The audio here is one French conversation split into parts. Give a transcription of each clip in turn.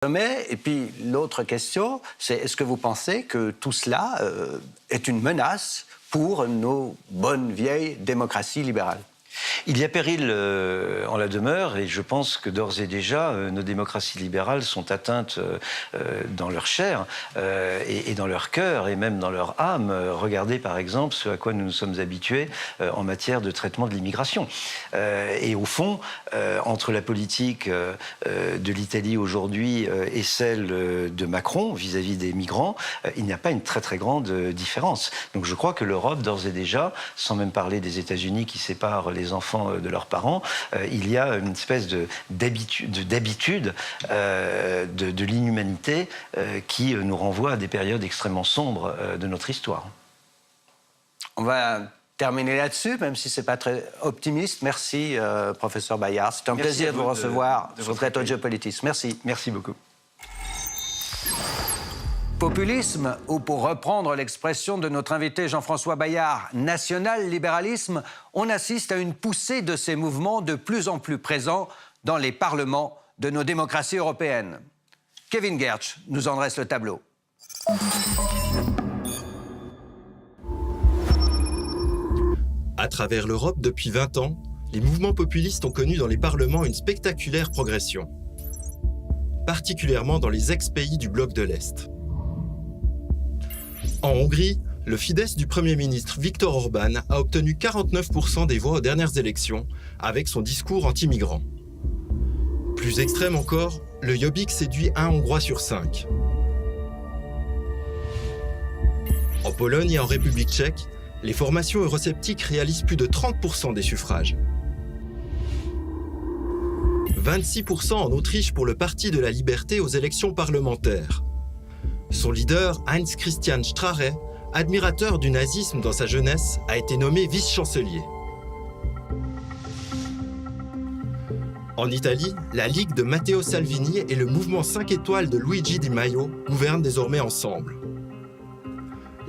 sommet. Et puis l'autre question, c'est est-ce que vous pensez que tout cela est une menace pour nos bonnes vieilles démocraties libérales? Il y a péril en la demeure et je pense que d'ores et déjà nos démocraties libérales sont atteintes dans leur chair et dans leur cœur et même dans leur âme. Regardez par exemple ce à quoi nous nous sommes habitués en matière de traitement de l'immigration. Et au fond, entre la politique de l'Italie aujourd'hui et celle de Macron vis-à-vis des migrants, il n'y a pas une très très grande différence. Donc je crois que l'Europe d'ores et déjà, sans même parler des États-Unis qui séparent les enfants de leurs parents, il y a une espèce d'habitude de l'inhumanité qui nous renvoie à des périodes extrêmement sombres de notre histoire. On va terminer là-dessus, même si ce n'est pas très optimiste. Merci, professeur Bayard. C'est un plaisir de vous recevoir sur Plateau de Géopolitique. Merci. Merci beaucoup. Populisme, ou pour reprendre l'expression de notre invité Jean-François Bayard, national-libéralisme, on assiste à une poussée de ces mouvements de plus en plus présents dans les parlements de nos démocraties européennes. Kevin Gertsch nous en dresse le tableau. À travers l'Europe, depuis 20 ans, les mouvements populistes ont connu dans les parlements une spectaculaire progression, particulièrement dans les ex-pays du bloc de l'Est. En Hongrie, le Fidesz du Premier ministre Viktor Orban a obtenu 49% des voix aux dernières élections avec son discours anti-migrant. Plus extrême encore, le Jobbik séduit un Hongrois sur 5. En Pologne et en République tchèque, les formations eurosceptiques réalisent plus de 30% des suffrages. 26% en Autriche pour le Parti de la Liberté aux élections parlementaires. Son leader, Heinz Christian Strache, admirateur du nazisme dans sa jeunesse, a été nommé vice-chancelier. En Italie, la Ligue de Matteo Salvini et le mouvement 5 étoiles de Luigi Di Maio gouvernent désormais ensemble.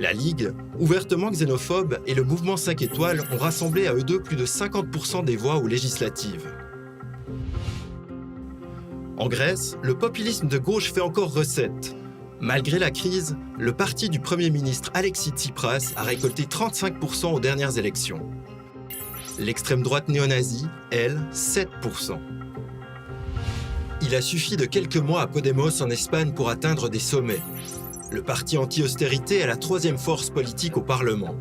La Ligue, ouvertement xénophobe, et le mouvement 5 étoiles ont rassemblé à eux deux plus de 50% des voix aux législatives. En Grèce, le populisme de gauche fait encore recette. Malgré la crise, le parti du Premier ministre Alexis Tsipras a récolté 35% aux dernières élections. L'extrême droite néo-nazie, elle, 7%. Il a suffi de quelques mois à Podemos en Espagne pour atteindre des sommets. Le parti anti-austérité est la troisième force politique au Parlement.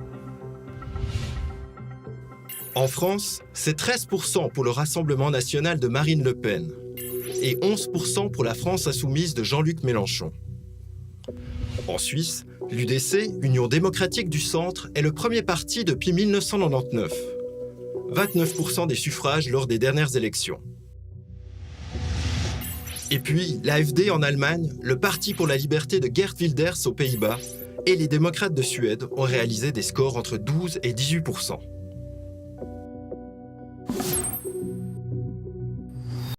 En France, c'est 13% pour le Rassemblement national de Marine Le Pen et 11% pour la France insoumise de Jean-Luc Mélenchon. En Suisse, l'UDC, Union démocratique du centre, est le premier parti depuis 1999. 29% des suffrages lors des dernières élections. Et puis, l'AfD en Allemagne, le Parti pour la liberté de Geert Wilders aux Pays-Bas et les démocrates de Suède ont réalisé des scores entre 12 et 18%.